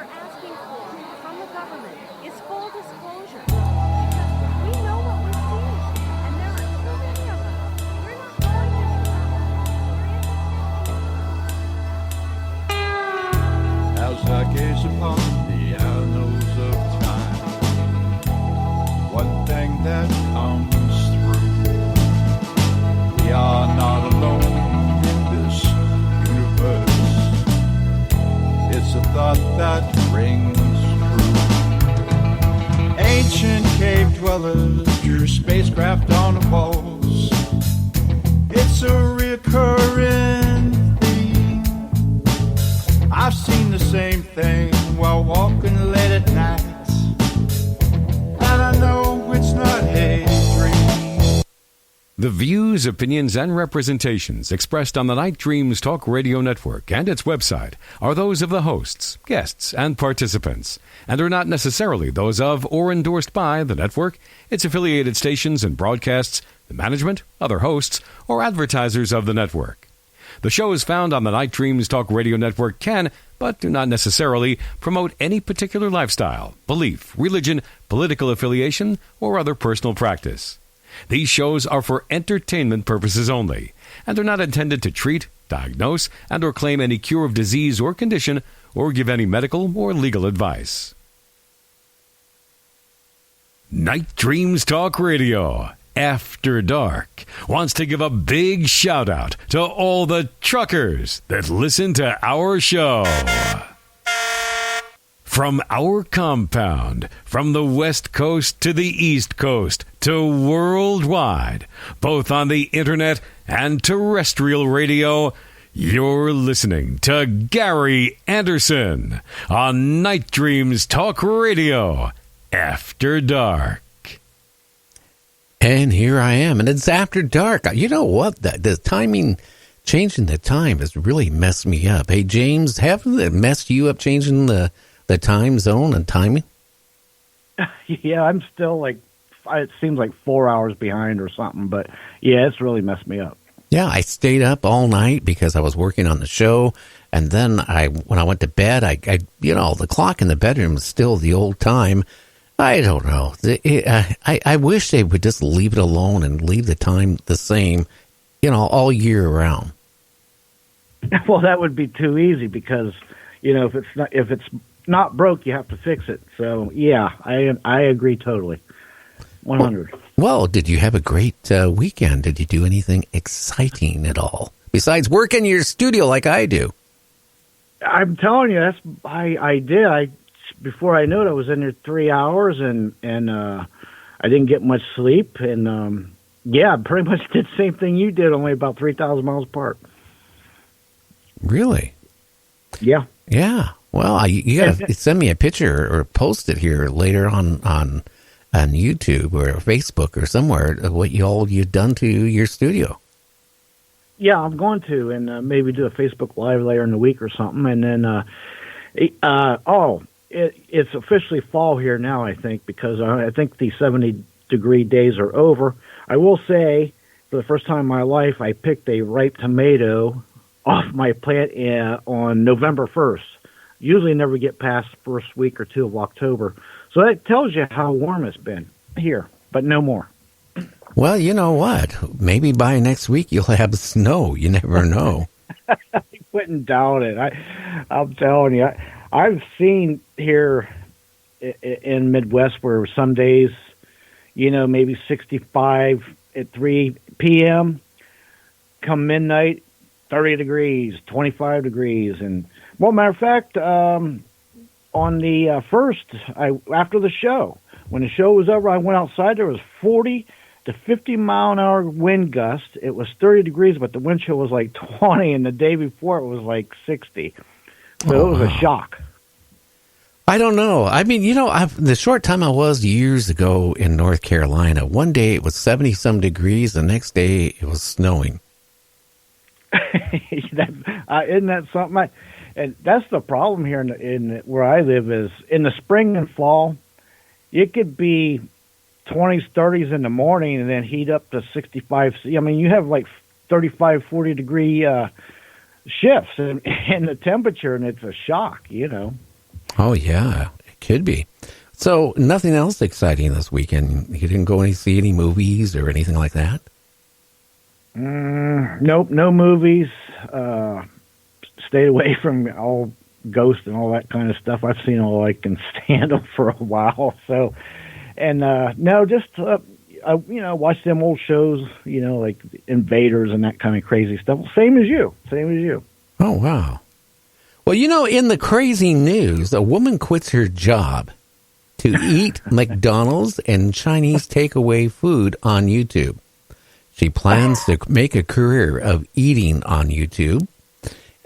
we're asking for from the government is full disclosure. Because we know what we're seeing, and there are too many of us. We're not going to As I gaze upon the annals of time, one thing that comes through: we are not alone in this universe. It's a thought that rings true. Ancient cave dwellers drew spacecraft on the walls. It's a recurring theme. I've seen the same thing while walking late at night, and I know it's not a dream. The views, opinions, and representations expressed on the Night Dreams Talk Radio Network and its website are those of the hosts, guests, and participants, and are not necessarily those of or endorsed by the network, its affiliated stations and broadcasts, the management, other hosts, or advertisers of the network. The shows found on the Night Dreams Talk Radio Network can, but do not necessarily, promote any particular lifestyle, belief, religion, political affiliation, or other personal practice. These shows are for entertainment purposes only, and are not intended to treat, diagnose, and or claim any cure of disease or condition, or give any medical or legal advice. Night Dreams Talk Radio, After Dark, wants to give a big shout out to all the truckers that listen to our show. From our compound, from the West Coast to the East Coast to worldwide, both on the internet and terrestrial radio, you're listening to Gary Anderson on Night Dreams Talk Radio, After Dark. And here I am, and it's after dark. You know what? The timing, changing the time has really messed me up. Hey, James, haven't it messed you up changing the time zone and timing? Yeah, I'm still like, it seems like 4 hours behind or something, but yeah, it's really messed me up. Yeah, I stayed up all night because I was working on the show, and then when I went to bed, I the clock in the bedroom is still the old time. I don't know. I wish they would just leave it alone and leave the time the same, all year round. Well, that would be too easy because, if it's not broke, you have to fix it. So, yeah, I agree totally. 100. Well, did you have a great weekend? Did you do anything exciting at all besides work in your studio like I do? I'm telling you, I did. Before I knew it, I was in there 3 hours, and I didn't get much sleep. And yeah, pretty much did the same thing you did, only about 3,000 miles apart. Really? Yeah. Yeah. Well, you got to send me a picture or post it here later on YouTube or Facebook or somewhere of what you've done to your studio. Yeah, I'm going to, and maybe do a Facebook Live later in the week or something. And then, it's officially fall here now, I think, because I think the 70-degree days are over. I will say, for the first time in my life, I picked a ripe tomato off my plant on November 1st. Usually never get past the first week or two of October. So that tells you how warm it's been here, but no more. Well, you know what? Maybe by next week you'll have snow. You never know. I wouldn't doubt it. I'm telling you, I've seen here in Midwest where some days, maybe 65 at 3 p.m., come midnight, 30 degrees, 25 degrees. And, well, matter of fact, on the first, after the show, when the show was over, I went outside. There was 40 to 50 mile an hour wind gust. It was 30 degrees, but the wind chill was like 20, and the day before it was like 60. So it was a shock. I don't know. I mean, the short time I was years ago in North Carolina, one day it was 70-some degrees. The next day it was snowing. Isn't that something? And that's the problem here in where I live is in the spring and fall, it could be 20s, 30s in the morning and then heat up to 65. I mean, you have like 35, 40 degree shifts in the temperature, and it's a shock, Oh, yeah, it could be. So nothing else exciting this weekend? You didn't go see any movies or anything like that? Nope, no movies. Stayed away from all ghosts and all that kind of stuff. I've seen all I can stand them for a while. So, and no, just watch them old shows. Like Invaders and that kind of crazy stuff. Same as you. Oh, wow. Well, in the crazy news, a woman quits her job to eat McDonald's and Chinese takeaway food on YouTube. She plans to make a career of eating on YouTube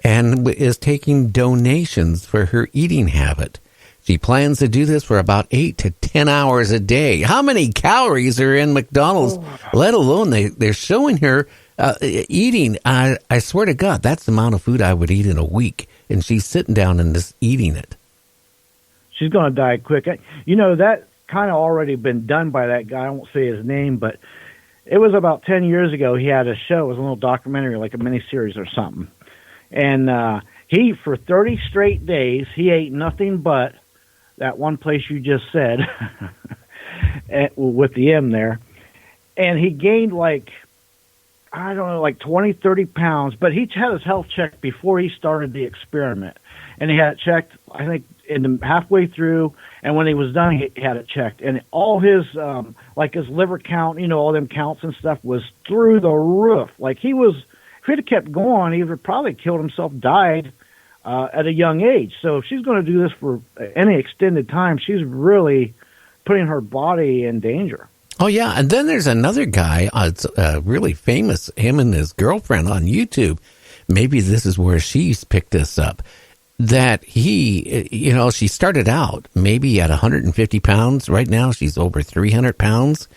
and is taking donations for her eating habit. She plans to do this for about 8 to 10 hours a day. How many calories are in McDonald's, let alone they're showing her eating? I swear to God, that's the amount of food I would eat in a week. And she's sitting down and just eating it. She's going to die quick. That kind of already been done by that guy. I won't say his name, but it was about 10 years ago. He had a show. It was a little documentary, like a miniseries or something. And he, for 30 straight days, he ate nothing but that one place you just said, with the M there. And he gained like 20, 30 pounds. But he had his health checked before he started the experiment. And he had it checked, I think, halfway through, and when he was done, he had it checked, and all his his liver count, all them counts and stuff was through the roof. Like if he'd have kept going, he would have probably killed himself, died at a young age. So if she's going to do this for any extended time, she's really putting her body in danger. Oh yeah, and then there's another guy, it's really famous, him and his girlfriend on YouTube. Maybe this is where she's picked this up. That she started out maybe at 150 pounds. Right now, she's over 300 pounds.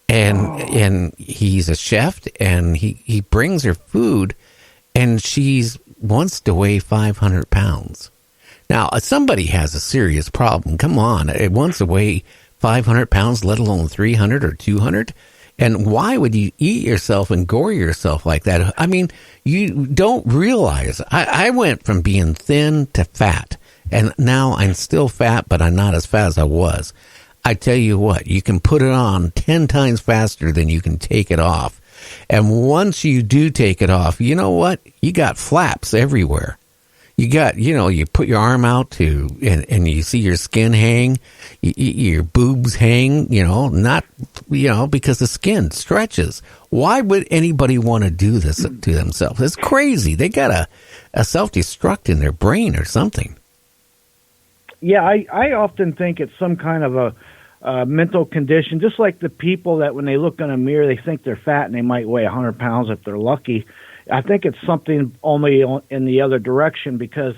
And he's a chef, and he brings her food, and she's wants to weigh 500 pounds. Now, somebody has a serious problem. Come on. It wants to weigh 500 pounds, let alone 300 or 200. And why would you eat yourself and gore yourself like that? I mean, you don't realize. I went from being thin to fat, and now I'm still fat, but I'm not as fat as I was. I tell you what, you can put it on 10 times faster than you can take it off. And once you do take it off, you know what? You got flaps everywhere. You got, you put your arm out and you see your skin hang, your boobs hang, because the skin stretches. Why would anybody want to do this to themselves? It's crazy. They got a self-destruct in their brain or something. Yeah, I often think it's some kind of a mental condition, just like the people that when they look in a mirror, they think they're fat and they might weigh 100 pounds if they're lucky. I think it's something only in the other direction, because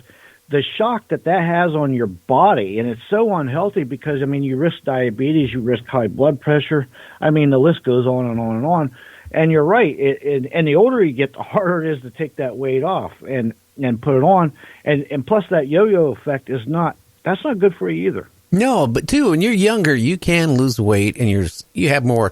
the shock that has on your body, and it's so unhealthy because, you risk diabetes, you risk high blood pressure. The list goes on and on and on. And you're right. And the older you get, the harder it is to take that weight off and put it on. And plus that yo-yo effect that's not good for you either. No, but too, when you're younger, you can lose weight and you have more,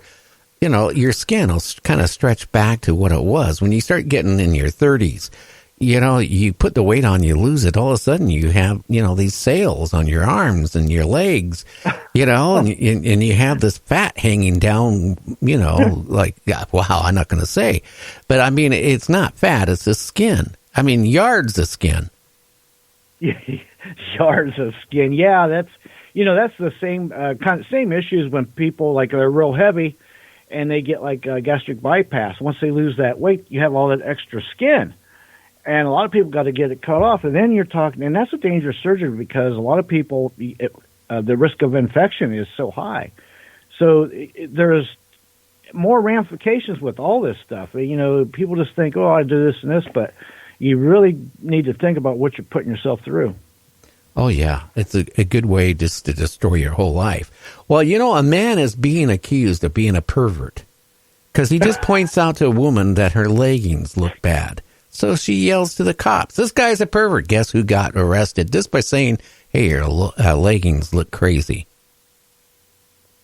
your skin will kind of stretch back to what it was. When you start getting in your 30s, you put the weight on, you lose it. All of a sudden you have, these sales on your arms and your legs, and you have this fat hanging down, like, wow, I'm not going to say. But it's not fat, it's the skin. Yards of skin. Yards of skin. Yeah, that's the same issues when people are real heavy and they get gastric bypass. Once they lose that weight, you have all that extra skin. And a lot of people got to get it cut off. And then you're talking, and that's a dangerous surgery because a lot of people, the risk of infection is so high. So there's more ramifications with all this stuff. People just think, oh, I do this and this, but you really need to think about what you're putting yourself through. Oh, yeah. It's a good way just to destroy your whole life. Well, a man is being accused of being a pervert because he just points out to a woman that her leggings look bad. So she yells to the cops, this guy's a pervert. Guess who got arrested? Just by saying, hey, your leggings look crazy.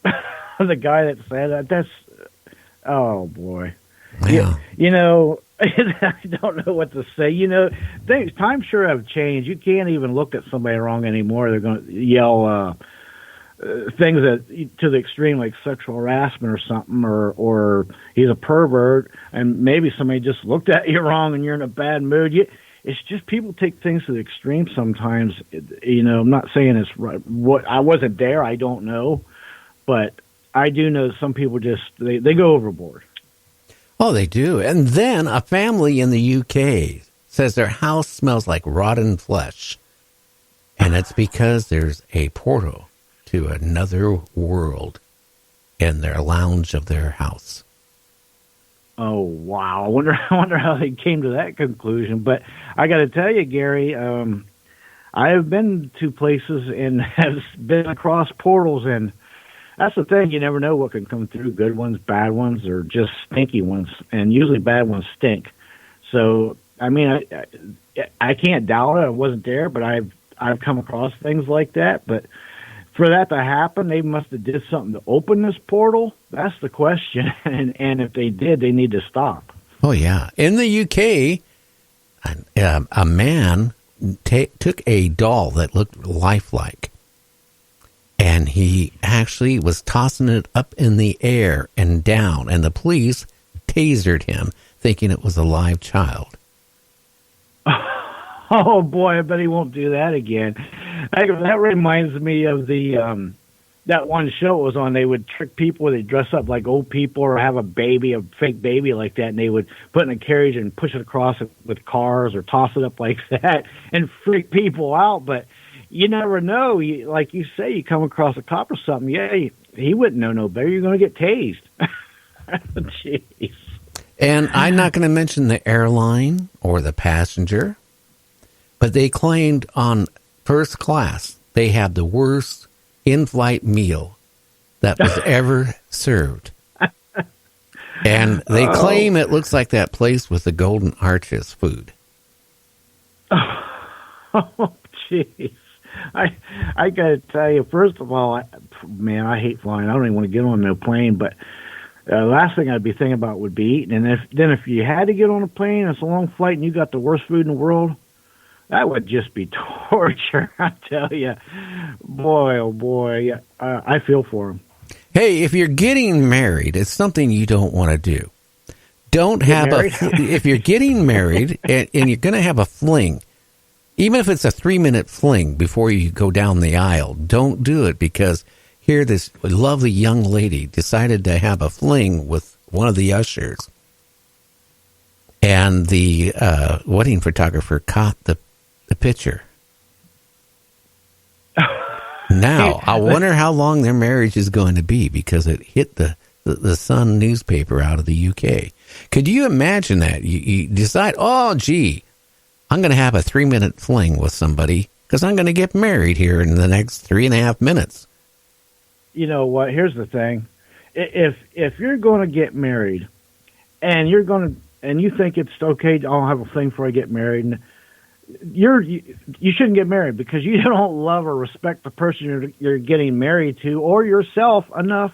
The guy that said that, oh, boy. Yeah. I don't know what to say. Times sure have changed. You can't even look at somebody wrong anymore. They're going to yell things that to the extreme, like sexual harassment or something, or he's a pervert, and maybe somebody just looked at you wrong and you're in a bad mood. It's just people take things to the extreme sometimes. I'm not saying it's right. What I wasn't there, I don't know, but I do know some people just they go overboard. Oh, they do. And then a family in the UK says their house smells like rotten flesh, and it's because there's a portal to another world in their lounge of their house. Oh, wow. I wonder how they came to that conclusion. But I got to tell you, Gary, I have been to places and have been across portals, and that's the thing. You never know what can come through, good ones, bad ones, or just stinky ones. And usually bad ones stink. So, I mean, I can't doubt it. I wasn't there, but I've come across things like that. But for that to happen, they must have did something to open this portal. That's the question. And if they did, they need to stop. Oh, yeah. In the UK, a man took a doll that looked lifelike, and he actually was tossing it up in the air and down, and the police tasered him, thinking it was a live child. Oh, boy, I bet he won't do that again. That reminds me of the that one show it was on. They would trick people. They'd dress up like old people or have a fake baby like that, and they would put it in a carriage and push it across with cars or toss it up like that and freak people out. But you never know. Like you say, you come across a cop or something. Yeah, he wouldn't know no better. You're going to get tased. Jeez. And I'm not going to mention the airline or the passenger, but they claimed on first class they had the worst in-flight meal that was ever served. And they claim it looks like that place with the Golden Arches food. Oh, jeez. I got to tell you, first of all, I hate flying. I don't even want to get on no plane, but last thing I'd be thinking about would be eating. And if you had to get on a plane, it's a long flight, and you got the worst food in the world, that would just be torture, I tell you. Boy, oh boy, I feel for him. Hey, if you're getting married, it's something you don't want to do. If you're getting married and you're going to have a fling, even if it's a 3-minute fling before you go down the aisle, don't do it, because here this lovely young lady decided to have a fling with one of the ushers. And the wedding photographer caught the picture. Now, I wonder how long their marriage is going to be, because it hit the Sun newspaper out of the UK. Could you imagine that? You decide, oh, gee, I'm going to have a 3-minute fling with somebody because I'm going to get married here in the next 3.5 minutes. You know what? Here's the thing. If you're going to get married and you think it's okay, I'll have a fling before I get married, and you shouldn't get married because you don't love or respect the person you're getting married to or yourself enough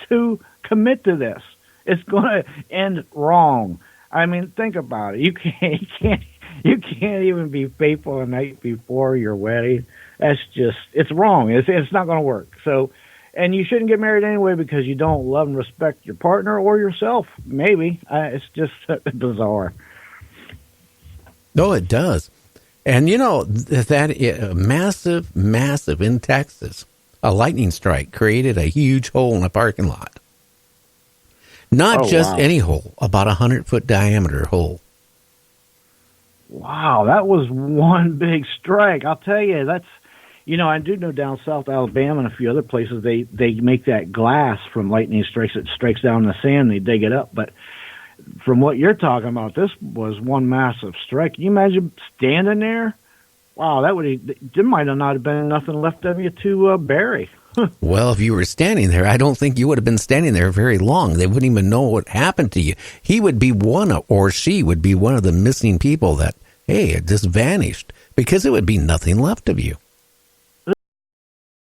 to commit to this. It's going to end wrong. I mean, think about it. You can't even be faithful the night before your wedding. It's wrong. It's not going to work. So, and you shouldn't get married anyway because you don't love and respect your partner or yourself. Maybe it's just bizarre. No, it does. And you know that massive in Texas, a lightning strike created a huge hole in a parking lot. Not just any hole, about 100-foot diameter hole. Wow, that was one big strike. I'll tell you, I do know down South Alabama and a few other places, they make that glass from lightning strikes. It strikes down in the sand, they dig it up. But from what you're talking about, this was one massive strike. Can you imagine standing there? Wow, there might have not have been nothing left of you to bury. Well, if you were standing there, I don't think you would have been standing there very long. They wouldn't even know what happened to you. He would be she would be one of the missing people that, hey, it just vanished, because it would be nothing left of you.